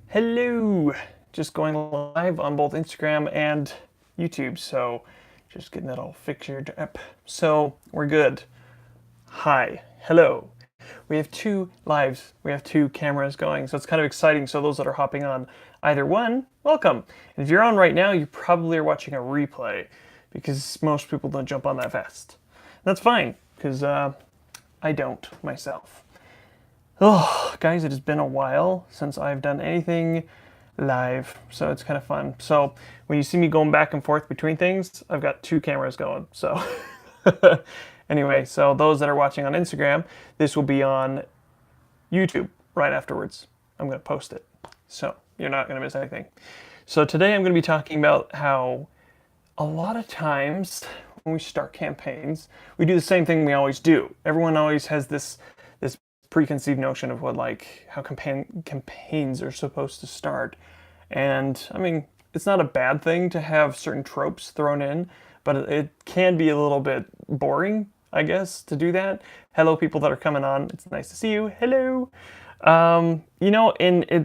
Hello! Just going live on both Instagram and YouTube, so just getting that all figured up. So we're good. Hi. Hello. We have two lives. We have two cameras going, so it's kind of exciting. So those that are hopping on either one, welcome. And if you're on right now, you probably are watching a replay because most people don't jump on that fast. That's fine, because I don't myself. Oh, guys, it has been a while since I've done anything live, so it's kind of fun. So when you see me going back and forth between things, I've got two cameras going. So anyway, so those that are watching on Instagram, this will be on YouTube right afterwards. I'm going to post it. So you're not going to miss anything. So today I'm going to be talking about how a lot of times when we start campaigns, we do the same thing we always do. Everyone always has this preconceived notion of what how campaigns are supposed to start. And I mean, it's not a bad thing to have certain tropes thrown in, but it can be a little bit boring, I guess, to do that. Hello, people that are coming on. It's nice to see you. Hello. And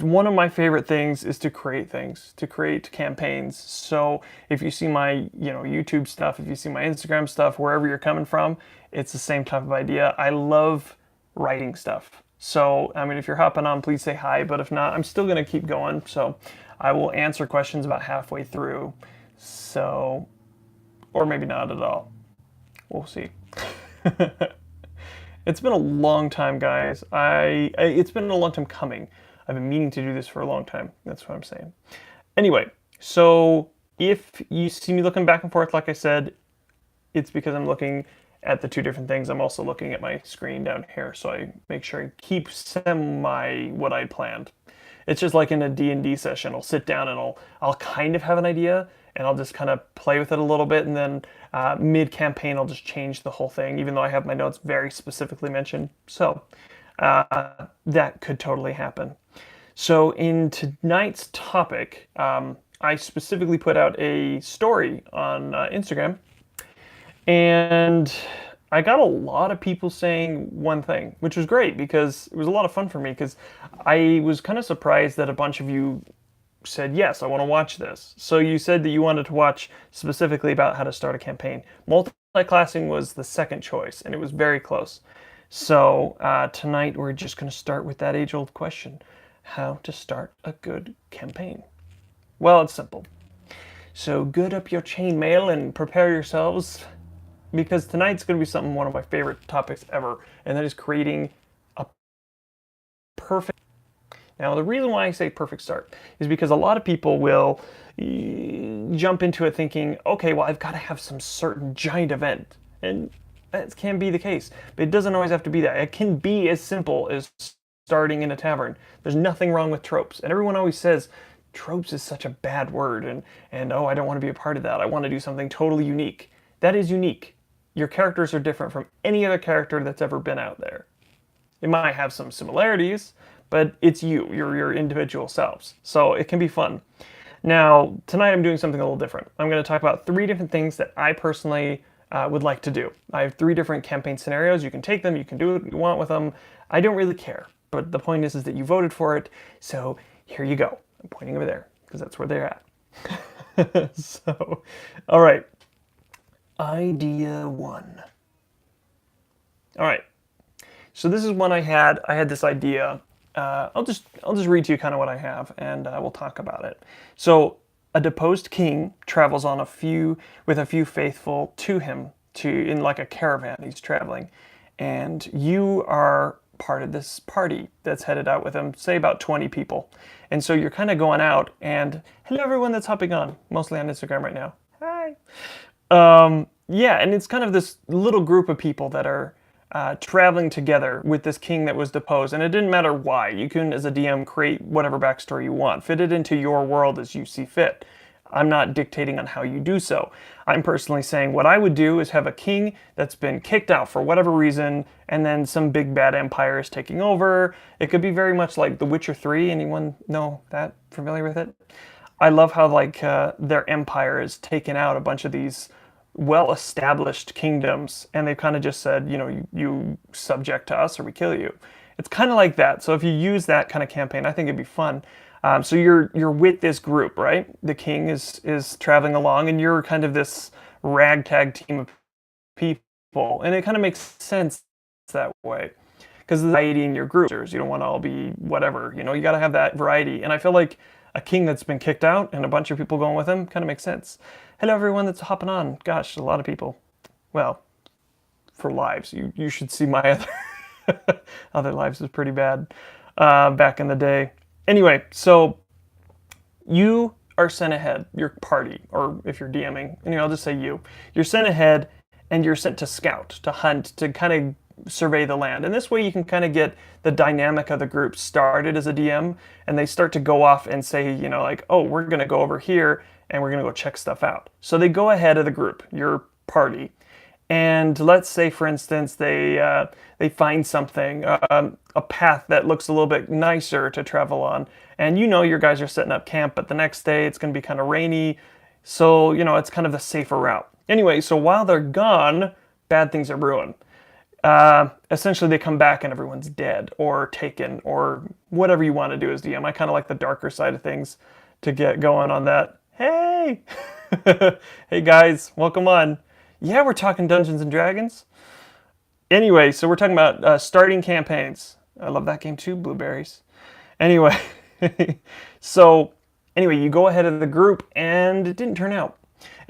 one of my favorite things is to create things, to create campaigns. So if you see my, YouTube stuff, if you see my Instagram stuff, wherever you're coming from, it's the same type of idea. I love writing stuff. So, I mean, if you're hopping on, please say hi, but if not, I'm still going to keep going. So I will answer questions about halfway through. So, or maybe not at all. We'll see. It's been a long time, guys. It's been a long time coming. I've been meaning to do this for a long time. That's what I'm saying. Anyway, so if you see me looking back and forth, like I said, it's because I'm looking at the two different things. I'm also looking at my screen down here, so I make sure I keep what I planned. It's just like in a D&D session. I'll sit down and I'll kind of have an idea, and I'll just kind of play with it a little bit, and then mid-campaign I'll just change the whole thing, even though I have my notes very specifically mentioned. So that could totally happen. So in tonight's topic, I specifically put out a story on Instagram, and I got a lot of people saying one thing, which was great because it was a lot of fun for me, because I was kind of surprised that a bunch of you said, yes, I want to watch this. So you said that you wanted to watch specifically about how to start a campaign. Multi-classing was the second choice, and it was very close. So tonight we're just going to start with that age-old question: how to start a good campaign. Well, it's simple. So good up your chainmail and prepare yourselves, because tonight's going to be one of my favorite topics ever, and that is creating a perfect. Now, the reason why I say perfect start is because a lot of people will jump into it thinking, okay, well, I've got to have some certain giant event, and that can be the case, but it doesn't always have to be that. It can be as simple as starting in a tavern. There's nothing wrong with tropes, and everyone always says tropes is such a bad word, and oh, I don't want to be a part of that. I want to do something totally unique. That is unique. Your characters are different from any other character that's ever been out there. It might have some similarities, but it's you're your individual selves. So it can be fun. Now, tonight I'm doing something a little different. I'm going to talk about 3 different things that I personally would like to do. I have 3 different campaign scenarios. You can take them, you can do what you want with them. I don't really care, but the point is that you voted for it, so here you go. I'm pointing over there, because that's where they're at. So, all right. Idea 1. All right. So this is one I had. I had this idea. I'll just read to you kind of what I have, and we'll talk about it. So a deposed king travels with a few faithful to him in like a caravan. He's traveling, and you are part of this party that's headed out with him. Say about 20 people, and so you're kind of going out. And hello, everyone that's hopping on, mostly on Instagram right now. Hi. Yeah, and it's kind of this little group of people that are traveling together with this king that was deposed, and it didn't matter why. You can, as a DM, create whatever backstory you want, fit it into your world as you see fit. I'm not dictating on how you do so. I'm personally saying what I would do is have a king that's been kicked out for whatever reason, and then some big bad empire is taking over. It could be very much like The Witcher 3. Anyone know that? Familiar with it? I love how their empire has taken out a bunch of these well-established kingdoms, and they've kind of just said, you subject to us or we kill you. It's kind of like that. So if you use that kind of campaign, I think it'd be fun. So you're with this group, right? The king is traveling along, and you're kind of this ragtag team of people, and it kind of makes sense that way because the variety in your group. You don't want to all be whatever. You got to have that variety. And I feel like a king that's been kicked out and a bunch of people going with him kind of makes sense. Hello, everyone that's hopping on. Gosh, a lot of people. Well, for lives, you should see my other lives is pretty bad back in the day. Anyway, so you are sent ahead, your party, or if you're DMing, I'll just say you're sent ahead and you're sent to scout, to hunt, to kind of survey the land. And this way you can kind of get the dynamic of the group started as a DM, and they start to go off and say, like, oh, we're going to go over here and we're going to go check stuff out. So they go ahead of the group, your party. And let's say, for instance, they find something, a path that looks a little bit nicer to travel on. And your guys are setting up camp, but the next day it's going to be kind of rainy. So, it's kind of the safer route. Anyway, so while they're gone, bad things are brewing. Essentially, they come back and everyone's dead or taken or whatever you want to do as DM. I kind of like the darker side of things to get going on that. Hey! Hey guys, welcome on. Yeah, we're talking Dungeons and Dragons. Anyway, so we're talking about starting campaigns. I love that game too, Blueberries. Anyway, you go ahead of the group and it didn't turn out.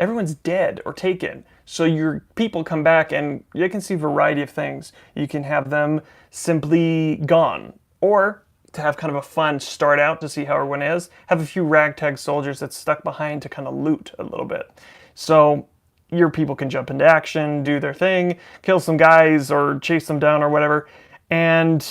Everyone's dead or taken. So your people come back and you can see a variety of things. You can have them simply gone, or to have kind of a fun start out to see how everyone is, have a few ragtag soldiers that's stuck behind to kind of loot a little bit. So your people can jump into action, do their thing, kill some guys or chase them down or whatever. And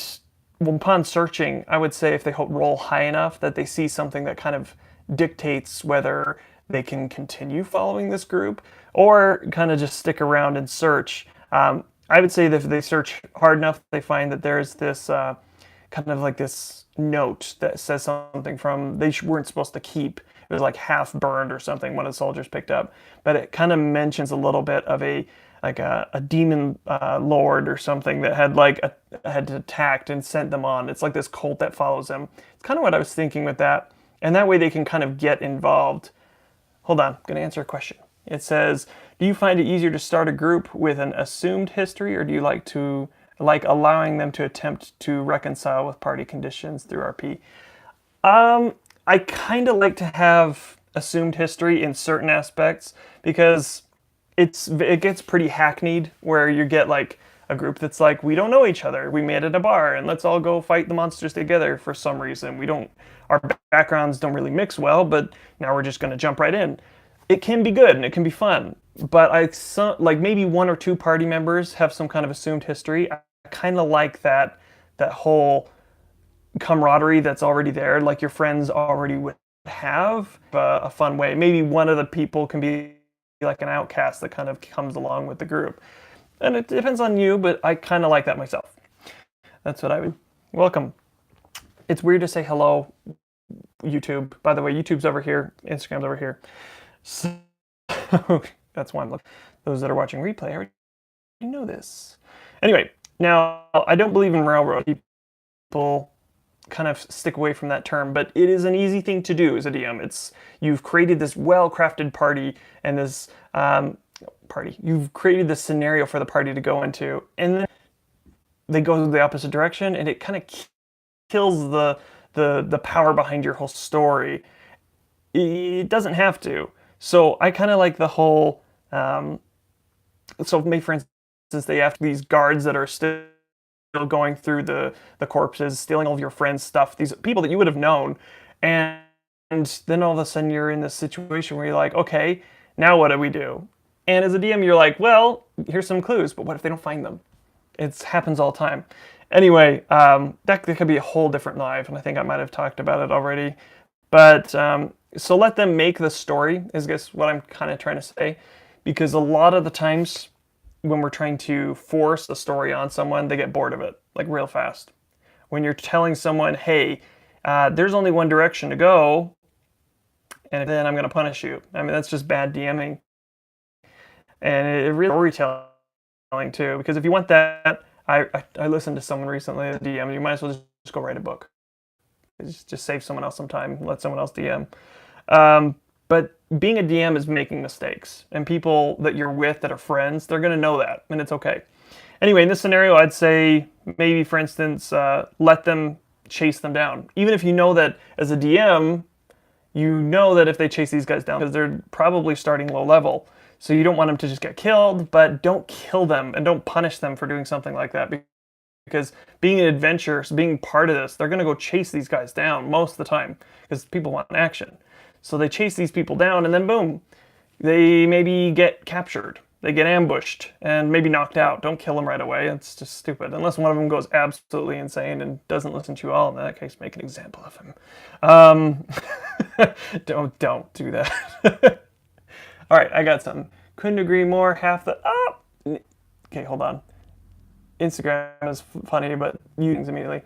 upon searching, I would say if they roll high enough that they see something that kind of dictates whether they can continue following this group or kind of just stick around and search. I would say that if they search hard enough, they find that there's this kind of like this note that says something from they weren't supposed to keep. It was like half burned or something one of the soldiers picked up. But it kind of mentions a little bit of a demon lord or something that had attacked and sent them on. It's like this cult that follows them. It's kind of what I was thinking with that. And that way they can kind of get involved. Hold on, I'm going to answer a question. It says, do you find it easier to start a group with an assumed history, or do you like allowing them to attempt to reconcile with party conditions through RP? I kind of like to have assumed history in certain aspects because it gets pretty hackneyed where you get like a group that's like, we don't know each other. We met at a bar and let's all go fight the monsters together for some reason. Our backgrounds don't really mix well, but now we're just going to jump right in. It can be good and it can be fun, but maybe one or two party members have some kind of assumed history. I kind of like that whole camaraderie that's already there, like your friends already would have a fun way. Maybe one of the people can be like an outcast that kind of comes along with the group. And it depends on you, but I kind of like that myself. That's what I would. Welcome. It's weird to say hello, YouTube. By the way, YouTube's over here, Instagram's over here. So that's why I'm looking. Those that are watching replay, I already know this. Anyway, now I don't believe in railroad. People kind of stick away from that term, but it is an easy thing to do as a DM. You've created this well-crafted party and this You've created this scenario for the party to go into, and then they go the opposite direction, and it kind of kills the power behind your whole story. It doesn't have to. So I kind of like the whole. So maybe for instance, they have these guards that are still going through the corpses, stealing all of your friends' stuff. These people that you would have known, and then all of a sudden you're in this situation where you're like, okay, now what do we do? And as a DM, you're like, well, here's some clues, but what if they don't find them? It happens all the time. Anyway, that could be a whole different live, and I think I might have talked about it already. But so let them make the story, is I guess what I'm kind of trying to say, because a lot of the times when we're trying to force a story on someone, they get bored of it, like real fast. When you're telling someone, hey, there's only one direction to go, and then I'm going to punish you. I mean, that's just bad DMing. And it really storytelling too, because if you want that, I listened to someone recently, the DM, you might as well just go write a book. Just save someone else some time, let someone else DM. But being a DM is making mistakes, and people that you're with that are friends, they're going to know that, and it's okay. Anyway, in this scenario, I'd say maybe, for instance, let them chase them down. Even if you know that as a DM, you know that if they chase these guys down, because they're probably starting low level, so you don't want them to just get killed, but don't kill them and don't punish them for doing something like that. Because being an adventurer, being part of this, they're going to go chase these guys down most of the time because people want action. So they chase these people down and then boom, they maybe get captured. They get ambushed and maybe knocked out. Don't kill them right away. It's just stupid. Unless one of them goes absolutely insane and doesn't listen to you all. In that case, make an example of him. Don't do that. All right, I got something. Couldn't agree more. Okay, hold on. Instagram is funny, but you things immediately.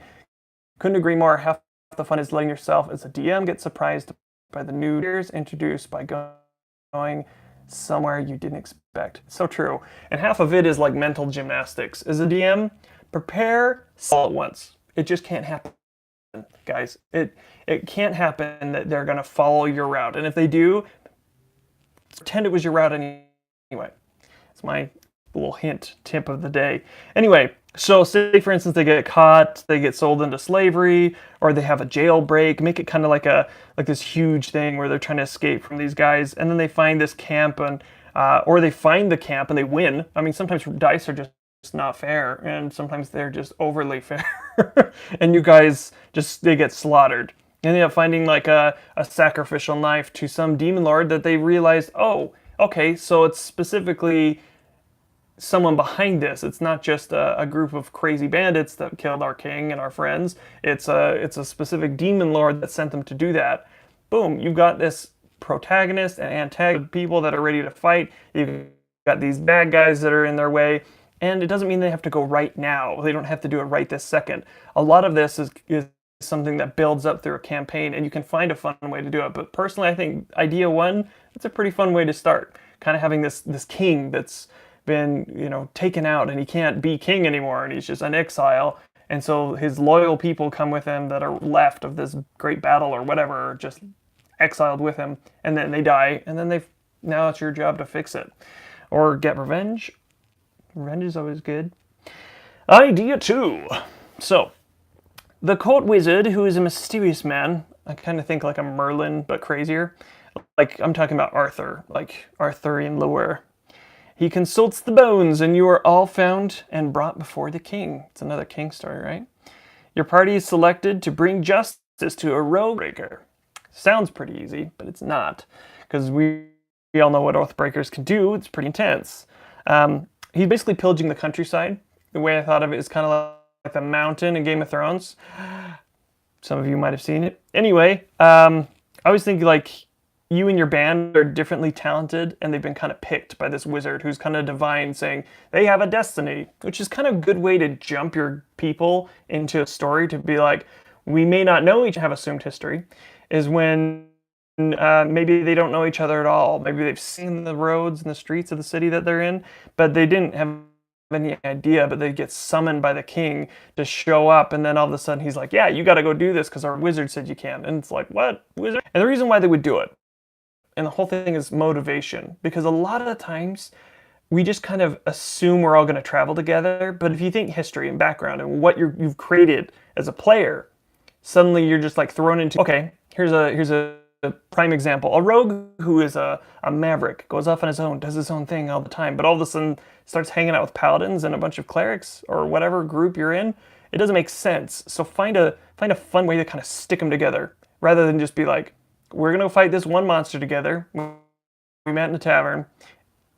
Couldn't agree more. Half the fun is letting yourself as a DM get surprised by the new players introduced by going somewhere you didn't expect. So true. And half of it is like mental gymnastics. As a DM, prepare all at once. It just can't happen, guys. It can't happen that they're going to follow your route. And if they do, pretend it was your route anyway. It's my little tip of the day. Anyway, so say for instance they get caught, they get sold into slavery, or they have a jailbreak. Make it kind of like this huge thing where they're trying to escape from these guys, and then they find this camp, and or they find the camp and they win. I mean, sometimes dice are just not fair, and sometimes they're just overly fair, and you guys they get slaughtered. And they end up finding like a sacrificial knife to some demon lord that they realized, oh, okay, so it's specifically someone behind this. It's not just a group of crazy bandits that killed our king and our friends. It's a specific demon lord that sent them to do that. Boom, you've got this protagonist and antagonist, people that are ready to fight. You've got these bad guys that are in their way. And it doesn't mean they have to go right now. They don't have to do it right this second. A lot of this is something that builds up through a campaign, and you can find a fun way to do it. But personally, I think idea one, it's a pretty fun way to start. Kind of having this king that's been, taken out, and he can't be king anymore, and he's just an exile. And so his loyal people come with him that are left of this great battle or whatever, or just exiled with him, and then they die, and then now it's your job to fix it. Or get revenge. Revenge is always good. Idea two. So, the court wizard, who is a mysterious man, I kind of think like a Merlin, but crazier. Like, I'm talking about Arthur, like Arthurian lore. He consults the bones, and you are all found and brought before the king. It's another king story, right? Your party is selected to bring justice to a rogue breaker. Sounds pretty easy, but it's not. Because we all know what Oathbreakers can do. It's pretty intense. He's basically pillaging the countryside. The way I thought of it is kind of like the mountain in Game of Thrones. Some of you might have seen it. Anyway, I was thinking like you and your band are differently talented, and they've been kind of picked by this wizard who's kind of divine, saying they have a destiny, which is kind of a good way to jump your people into a story, to be like, we may not know each have assumed history, is when maybe they don't know each other at all. Maybe they've seen the roads and the streets of the city that they're in, but they didn't have any idea, but they get summoned by the king to show up, and then all of a sudden he's like, yeah, you got to go do this because our wizard said you can. And it's like, what? Wizard? And the reason why they would do it, and the whole thing is motivation, because a lot of the times we just kind of assume we're all going to travel together, but if you think history and background and what you've created as a player, suddenly you're just like thrown into, okay, here's a prime example. A rogue who is a maverick, goes off on his own, does his own thing all the time, but all of a sudden starts hanging out with paladins and a bunch of clerics or whatever group you're in. It doesn't make sense. So find a fun way to kind of stick them together, rather than just be like, we're going to fight this one monster together. We met in a tavern,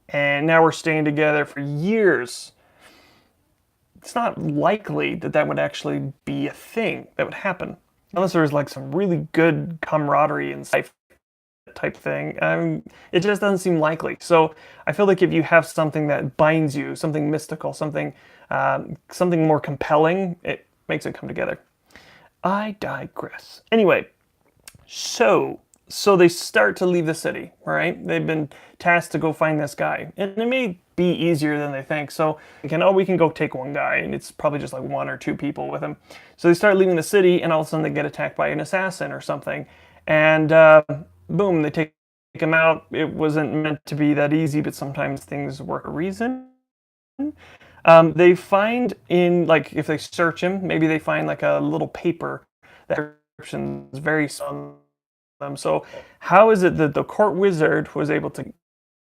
and now we're staying together for years. It's not likely that would actually be a thing that would happen. Unless there's like some really good camaraderie and type thing. It just doesn't seem likely. So I feel like if you have something that binds you, something mystical, something more compelling, it makes it come together. I digress. Anyway, so they start to leave the city, right? They've been tasked to go find this guy. And it may be easier than they think. So we can go take one guy, and it's probably just like one or two people with him. So they start leaving the city, and all of a sudden they get attacked by an assassin or something, and boom, they take him out. It wasn't meant to be that easy, but sometimes things work for a reason. They find in, like, if they search him, maybe they find like a little paper that descriptions very on them. So how is it that the court wizard was able to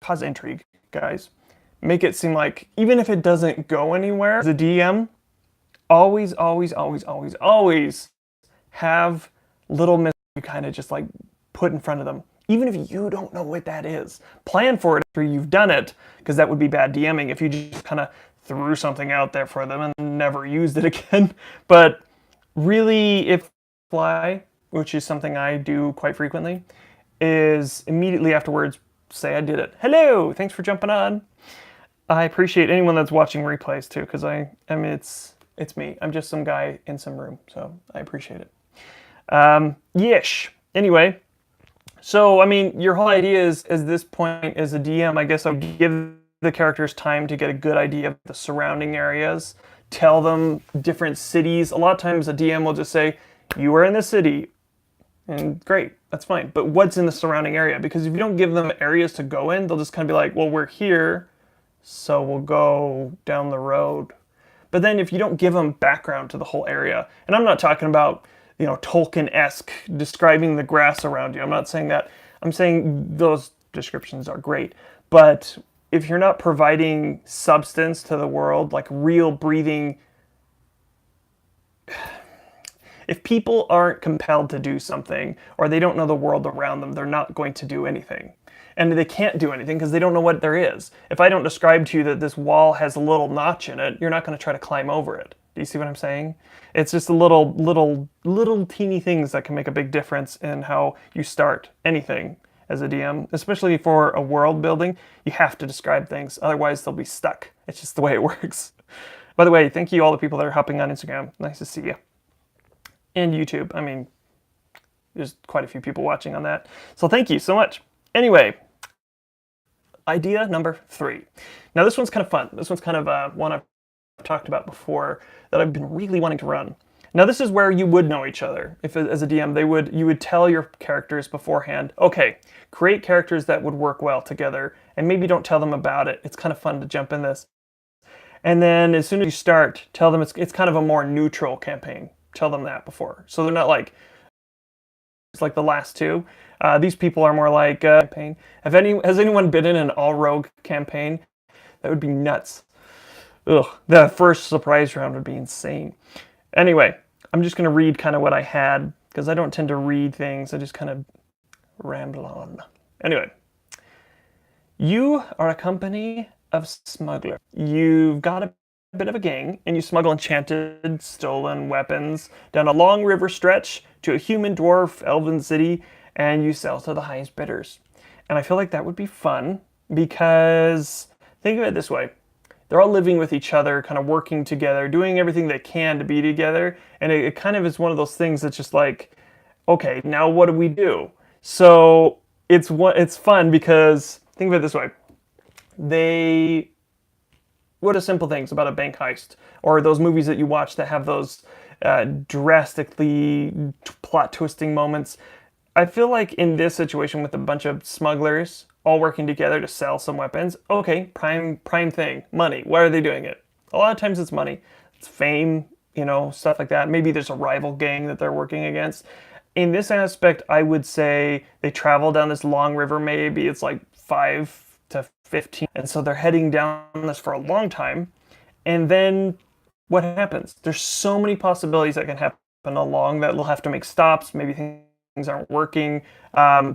cause intrigue, guys? Make it seem like even if it doesn't go anywhere, the DM always, always, always, always, always have little mystery you kind of just like put in front of them. Even if you don't know what that is, plan for it after you've done it, because that would be bad DMing if you just kind of threw something out there for them and never used it again. But really, if fly, which is something I do quite frequently, is immediately afterwards say I did it. Hello, thanks for jumping on. I appreciate anyone that's watching replays too, because I mean it's me. I'm just some guy in some room, so I appreciate it. Yish. Anyway, so I mean, your whole idea is, at this point as a DM, I guess I'll give the characters time to get a good idea of the surrounding areas, tell them different cities. A lot of times a DM will just say, you are in the city, and great, that's fine. But what's in the surrounding area? Because if you don't give them areas to go in, they'll just kind of be like, well, we're here, so we'll go down the road. But then if you don't give them background to the whole area, and I'm not talking about, you know, Tolkien-esque describing the grass around you. I'm not saying that. I'm saying those descriptions are great. But if you're not providing substance to the world, like real breathing, if people aren't compelled to do something, or they don't know the world around them, they're not going to do anything. And they can't do anything because they don't know what there is. If I don't describe to you that this wall has a little notch in it, you're not going to try to climb over it. Do you see what I'm saying? It's just a little teeny things that can make a big difference in how you start anything as a DM, especially for a world building. You have to describe things, otherwise they'll be stuck. It's just the way it works. By the way, thank you all the people that are hopping on Instagram. Nice to see you. And YouTube. I mean, there's quite a few people watching on that. So thank you so much. Anyway, idea number 3. Now this one's kind of fun. This one's kind of one I've talked about before that I've been really wanting to run. Now this is where you would know each other. If as a DM, you would tell your characters beforehand, okay, create characters that would work well together, and maybe don't tell them about it. It's kind of fun to jump in this. And then as soon as you start, tell them it's kind of a more neutral campaign. Tell them that before. So they're not like, it's like the last two. These people are more like campaign. Has anyone been in an all-rogue campaign? That would be nuts. Ugh, the first surprise round would be insane. Anyway, I'm just going to read kind of what I had, because I don't tend to read things. I just kind of ramble on. Anyway, you are a company of smugglers. You've got a bit of a gang, and you smuggle enchanted, stolen weapons down a long river stretch to a human, dwarf, elven city, and you sell to the highest bidders. And I feel like that would be fun, because think of it this way. They're all living with each other, kind of working together, doing everything they can to be together. And it kind of is one of those things that's just like, okay, now what do we do? So it's fun because, think of it this way. What are simple things about a bank heist? Or those movies that you watch that have those drastically plot twisting moments. I feel like in this situation with a bunch of smugglers all working together to sell some weapons, okay, prime thing, money. Why are they doing it? A lot of times it's money. It's fame, stuff like that. Maybe there's a rival gang that they're working against. In this aspect, I would say they travel down this long river, maybe it's like 5 to 15. And so they're heading down this for a long time. And then what happens? There's so many possibilities that can happen along that they'll have to make stops. Maybe things aren't working.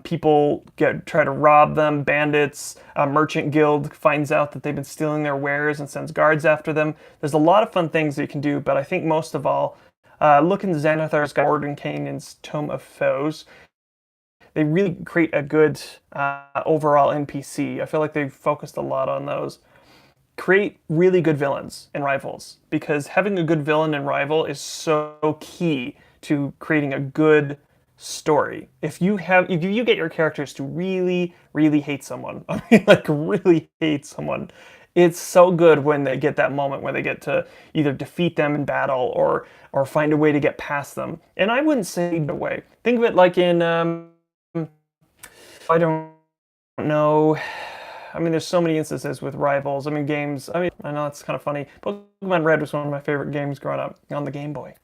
People try to rob them. Bandits, merchant guild finds out that they've been stealing their wares and sends guards after them. There's a lot of fun things that you can do, but I think most of all, look in Xanathar's Mordenkainen's Tome of Foes. They really create a good overall NPC. I feel like they've focused a lot on those. Create really good villains and rivals, because having a good villain and rival is so key to creating a good story. If you get your characters to really, really hate someone, I mean, like really hate someone, It's so good when they get that moment where they get to either defeat them in battle or find a way to get past them. And I wouldn't say no way. Think of it like in I don't know. I mean, there's so many instances with rivals. I mean, games. I mean, I know it's kind of funny. Pokemon Red was one of my favorite games growing up on the Game Boy.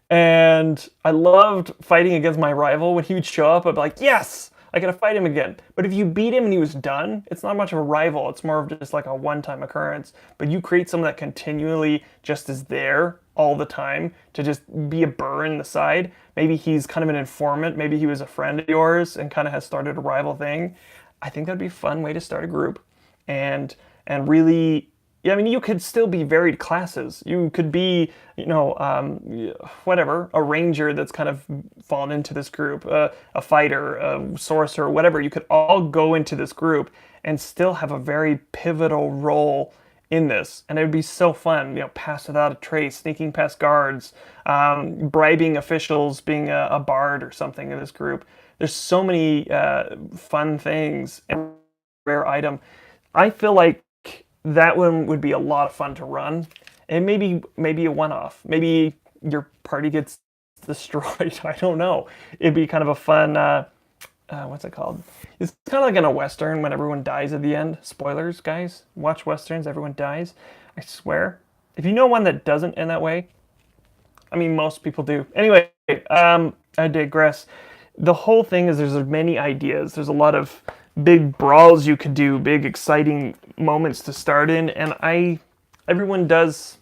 And I loved fighting against my rival. When he would show up, I'd be like, yes, I gotta fight him again. But if you beat him and he was done, it's not much of a rival. It's more of just like a one-time occurrence. But you create someone that continually just is there all the time to just be a burr in the side. Maybe he's kind of an informant. Maybe he was a friend of yours and kind of has started a rival thing. I think that'd be a fun way to start a group, and really, yeah, I mean, you could still be varied classes. You could be, whatever, a ranger that's kind of fallen into this group, a fighter, a sorcerer, whatever. You could all go into this group and still have a very pivotal role in this, and it would be so fun. Pass without a trace, sneaking past guards, bribing officials, being a bard or something in this group. There's so many fun things and rare item. I feel like that one would be a lot of fun to run, and maybe a one-off. Maybe your party gets destroyed. I don't know. It'd be kind of a fun. What's it called? It's kind of like in a Western when everyone dies at the end. Spoilers, guys. Watch Westerns, everyone dies. I swear. If you know one that doesn't end that way, I mean, most people do. Anyway, I digress. The whole thing is there's many ideas. There's a lot of big brawls you could do, big exciting moments to start in, and everyone does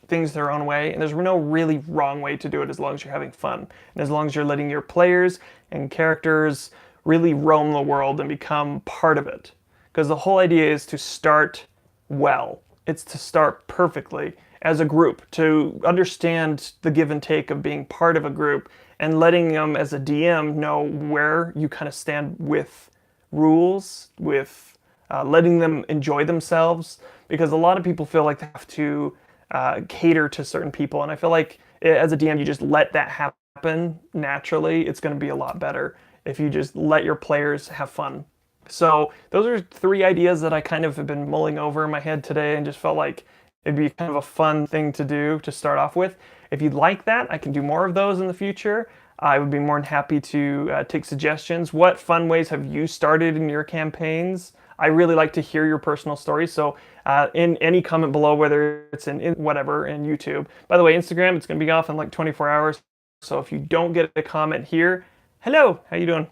things their own way, and there's no really wrong way to do it as long as you're having fun, and as long as you're letting your players and characters really roam the world and become part of it. Because the whole idea is to start well. It's to start perfectly as a group, to understand the give and take of being part of a group, and letting them, as a DM, know where you kind of stand with rules, with letting them enjoy themselves, because a lot of people feel like they have to cater to certain people, and I feel like as a DM, you just let that happen naturally. It's going to be a lot better if you just let your players have fun. So those are 3 ideas that I kind of have been mulling over in my head today, and just felt like it'd be kind of a fun thing to do to start off with. If you'd like that, I can do more of those in the future. I would be more than happy to take suggestions. What fun ways have you started in your campaigns? I really like to hear your personal stories. So in any comment below, whether it's in whatever, in YouTube. By the way, Instagram, it's going to be off in like 24 hours. So if you don't get a comment here, hello, how you doing?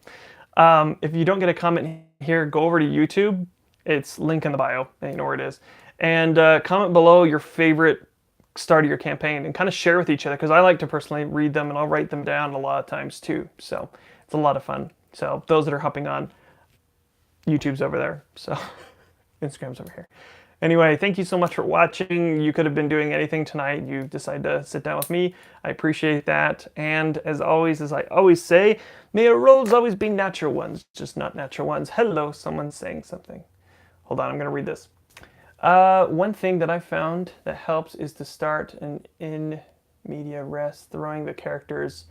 If you don't get a comment here, go over to YouTube. It's link in the bio, and you know where it is. And comment below your favorite start of your campaign and kind of share with each other, because I like to personally read them and I'll write them down a lot of times too. So it's a lot of fun. So those that are hopping on, YouTube's over there. So Instagram's over here. Anyway, thank you so much for watching. You could have been doing anything tonight. You decided to sit down with me. I appreciate that. And as always, as I always say, may our roles always be natural ones, just not natural ones. Hello, someone's saying something. Hold on, I'm going to read this. One thing that I found that helps is to start an in media res, throwing the characters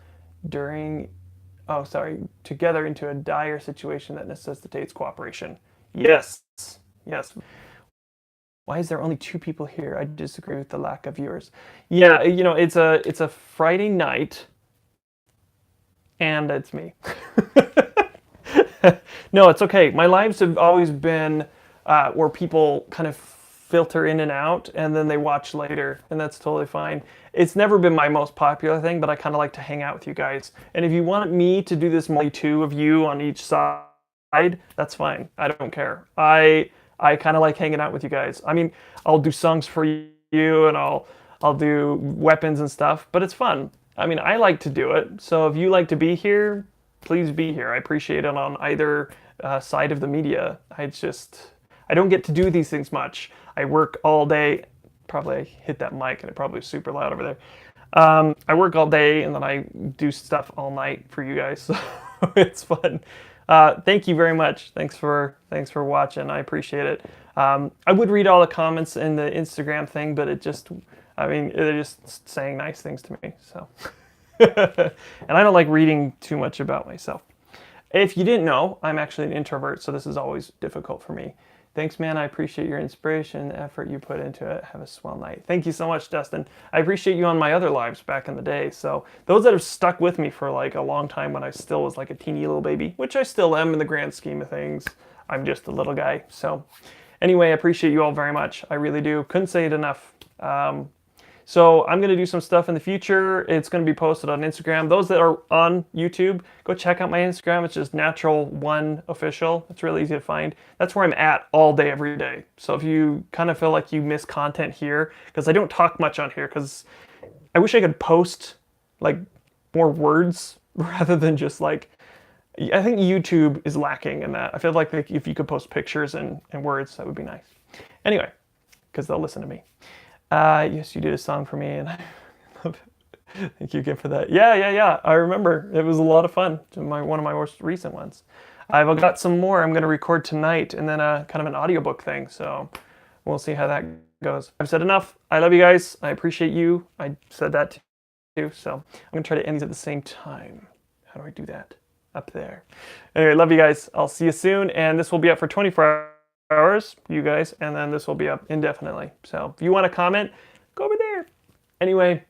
together into a dire situation that necessitates cooperation. Yes, yes. Why is there only 2 people here? I disagree with the lack of viewers. Yeah, it's a Friday night, and it's me. No, it's okay. My lives have always been where people kind of filter in and out, and then they watch later, and that's totally fine. It's never been my most popular thing, but I kind of like to hang out with you guys. And if you want me to do this only 2 of you on each side, that's fine. I don't care. I kind of like hanging out with you guys. I mean, I'll do songs for you, and I'll do weapons and stuff, but it's fun. I mean, I like to do it. So if you like to be here, please be here. I appreciate it on either side of the media. I don't get to do these things much. I work all day. Probably I hit that mic and it probably is super loud over there. I work all day and then I do stuff all night for you guys. So it's fun. Thank you very much. Thanks for watching. I appreciate it. I would read all the comments in the Instagram thing, but they're just saying nice things to me. So, and I don't like reading too much about myself. If you didn't know, I'm actually an introvert, so this is always difficult for me Thanks, man. I appreciate your inspiration and the effort you put into it. Have a swell night. Thank you so much, Dustin. I appreciate you on my other lives back in the day. So those that have stuck with me for like a long time when I still was like a teeny little baby, which I still am in the grand scheme of things. I'm just a little guy. So anyway, I appreciate you all very much. I really do. Couldn't say it enough. So I'm going to do some stuff in the future. It's going to be posted on Instagram. Those that are on YouTube, go check out my Instagram. It's just Natural1Official. It's really easy to find. That's where I'm at all day, every day. So if you kind of feel like you miss content here, because I don't talk much on here, because I wish I could post like more words rather than just like, I think YouTube is lacking in that. I feel like if you could post pictures and words, that would be nice. Anyway, because they'll listen to me. Yes, you did a song for me, and I love it. Thank you again for that. Yeah. I remember. It was a lot of fun. One of my most recent ones. I've got some more I'm going to record tonight, and then kind of an audiobook thing, so we'll see how that goes. I've said enough. I love you guys. I appreciate you. I said that too, so I'm going to try to end these at the same time. How do I do that? Up there. Anyway, love you guys. I'll see you soon, and this will be up for 24 hours, you guys, and then this will be up indefinitely. So if you want to comment, go over there. Anyway,